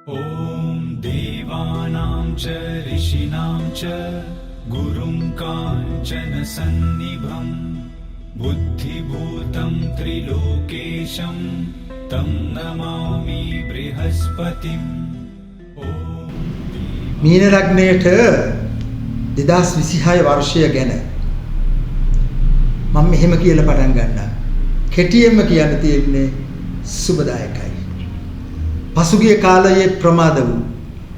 ॐ देवानां च ऋषीणां च गुरुं काञ्चनसन्निभं बुद्धिभूतं त्रिलोकेशं तं नमामि बृहस्पतिम्. මීන ලග්නයට 2026 වර්ෂය ගැන මම මෙහෙම කියලා පටන් ගන්නවා. කෙටියෙන්ම කියන්න තියෙන්නේ සුබදායකයි. පසුගිය කාලයේ ප්‍රමාද වූ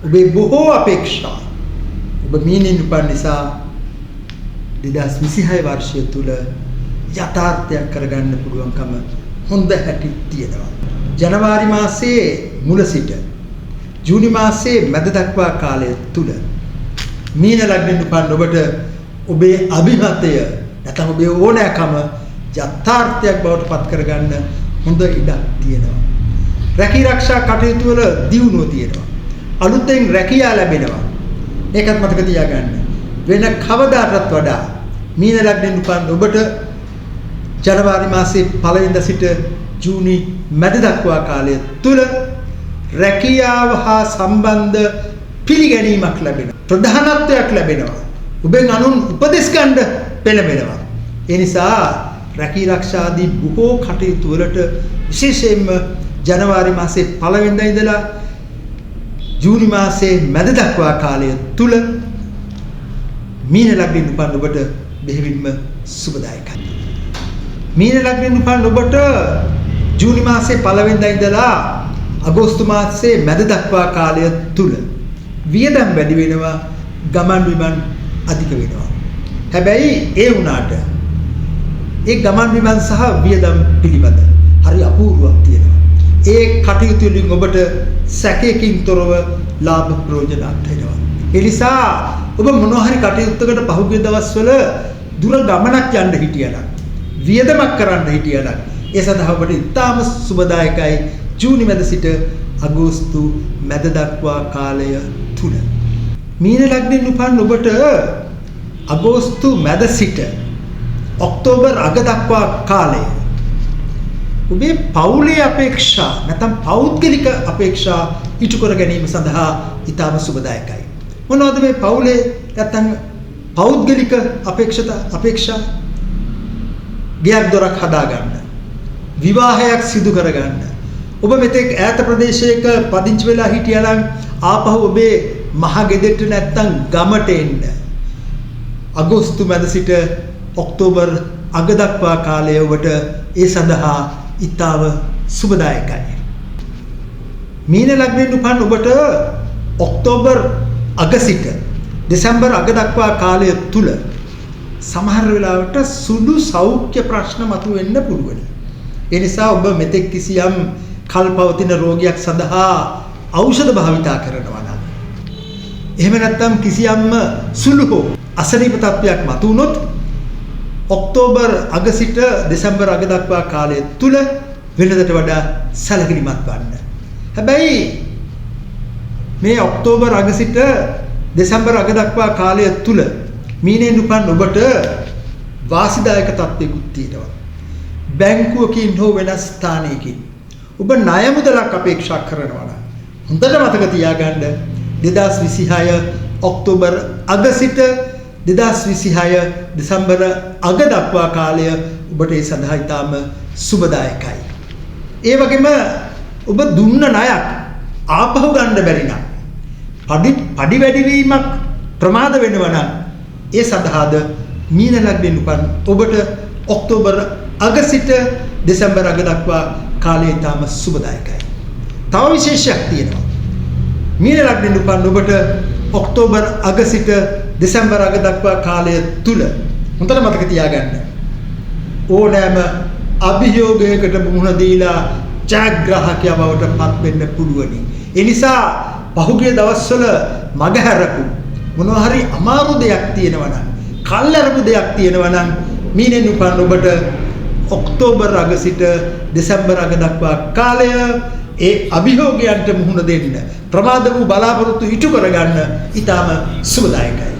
ඔබේ බොහෝ අපේක්ෂා ඔබ මීනෙන් උපන් නිසා 2026 වර්ෂය තුල යථාර්ථයක් කරගන්න පුළුවන්කම හොඳ හැටි තියෙනවා. ජනවාරි මාසයේ මුල සිට ජූනි මාසයේ මැද දක්වා කාලය තුල මීන ලග්නෙන් උපන් ඔබට ඔබේ අභිමතය නැත්නම් ඔබේ ඕනෑකම යථාර්ථයක් බවට පත් කරගන්න හොඳ ඉඩක් තියෙනවා. රැකී ආරක්ෂා කටයුතු වල දියුණුව තියෙනවා. අලුතෙන් රැකියාව ලැබෙනවා. ඒකත් මතක තියාගන්න. වෙන කවදාටත් වඩා මීන ලග්නෙන් උපන් ඔබට ජනවාරි මාසයේ පළවෙනිදා සිට ජූනි මැද දක්වා කාලය තුල රැකියාව හා සම්බන්ධ පිළිගැනීමක් ලැබෙනවා. ප්‍රධානත්වයක් ලැබෙනවා. ඔබෙන් අනුන් උපදෙස් ගන්න පෙළඹෙනවා. ඒ නිසා රැකී ආරක්ෂා ආදී බොහෝ කටයුතු වලට විශේෂයෙන්ම ජනවාරි මාසයේ පළවෙනිදා ඉඳලා ජූනි මාසයේ මැද දක්වා කාලය තුල මීන ලග්නෙන් උපන් ඔබට බෙහෙවින්ම සුබදායකයි. මීන ලග්නෙන් උපන් ඔබට ජූනි මාසයේ පළවෙනිදා ඉඳලා අගෝස්තු මාසයේ මැද දක්වා කාලය තුල වියදම් වැඩි වෙනවා, ගමන් බිමන් අධික වෙනවා. හැබැයි ඒ වුණාට ඒ ගමන් බිමන් සහ වියදම් පිළිබඳ හරි අපූර්වයක් තියෙනවා. ඒ කටයුතු වලින් ඔබට සැකයකින් තොරව ලාභ ප්‍රයෝජන අත්හැරෙනවා. ඒ නිසා ඔබ මොනවා හරි කටයුත්තකට පහුගිය දවස්වල දුර ගමනක් යන්න හිටියනම්, වියදමක් කරන්න හිටියනම් ඒ සඳහා ඔබට ඉතාම සුබදායකයි ජූනි මැද සිට අගෝස්තු මැද දක්වා කාලය තුල. මීන ලග්නෙන් උපන් ඔබට අගෝස්තු මැද සිට ඔක්තෝබර් අග දක්වා කාලය ඔබේ පෞලේ අපේක්ෂා නැත්නම් පෞද්ගලික අපේක්ෂා ඉටු කර ගැනීම සඳහා ඉතාම සුබදායකයි. මොනවද මේ පෞලේ නැත්නම් පෞද්ගලික අපේක්ෂා? ගයක් දොරක් හදාගන්න, විවාහයක් සිදු කරගන්න. ඔබ මෙතෙක් ඈත ප්‍රදේශයක පදිංචි වෙලා හිටියා නම් ආපහු ඔබේ මහ ගෙදරට නැත්තම් ගමට එන්න. අගෝස්තු මැද සිට ඔක්තෝබර් අග දක්වා කාලය ඔබට ඒ සඳහා ඉතාම සුබදායකයි. මීන ලග්නෙන් උපන් ඔබට ඔක්තෝබර් අග සිට දෙසැම්බර් අග දක්වා කාලය තුල සමහර වෙලාවට සුළු සෞඛ්‍ය ප්‍රශ්න මතුවෙන්න පුළුවන්. ඒ නිසා ඔබ මෙතෙක් කිසියම් කල්පවතින රෝගයක් සඳහා ඖෂධ භාවිතා කරනවා නම්, එහෙම නැත්නම් කිසියම්ම සුළු හෝ අසනීප තත්ත්වයක් මතුවුනොත් ඔක්තෝබර් අග සිට දෙසැම්බර් අග දක්වා කාලය තුල වෙනදට වඩා සැලකිලිමත් වන්න. හැබැයි මේ ඔක්තෝබර් අග සිට දෙසැම්බර් අග දක්වා කාලය තුල මීනෙන් උපන් ඔබට වාසිදායක තත්ත්වයකුත් තියෙනවා. බැංකුවකින් හෝ වෙනස් ස්ථානයකින් ඔබ ණය මුදලක් අපේක්ෂා කරනවා නම් හොඳට මතක තියාගන්න 2026 ඔක්තෝබර් අග සිට 2026 දෙසැම්බර් අග දක්වා කාලය ඔබට ඒ සඳහා ඉතාම සුබදායකයි. ඒ වගේම ඔබ දුන්න ණයක් ආපහු ගන්න බැරි නම් පඩි වැඩිවීමක් ප්‍රමාද වෙනවා නම් ඒ සඳහාද මීන ලග්නෙන් උපන් ඔබට ඔක්තෝබර් අග සිට දෙසැම්බර් අග දක්වා කාලය ඉතාම සුබදායකයි. තව විශේෂයක් තියෙනවා. මීන ලග්නෙන් උපන් ඔබට ඔක්තෝබර් අග සිට දෙසැම්බර් අග දක්වා කාලය තුල හොඳට මතක තියාගන්න ඕනෑම අභියෝගයකට මුහුණ දීලා ජයග්‍රාහකයා බවට පත් වෙන්න පුළුවනි. ඒ නිසා පහුගිය දවස්වල මගහැරපු මොනවා හරි අමාරු දෙයක් තියෙනවා නම්, කල්ැරපු දෙයක් තියෙනවා නම් මීනෙන් උපන් ඔබට ඔක්තෝබර් අග සිට දෙසැම්බර් අග දක්වා කාලය ඒ අභියෝගයන්ට මුහුණ දෙන්න, ප්‍රමාද වූ බලාපොරොත්තු ඉටු කරගන්න ඉතාම සුබදායකයි.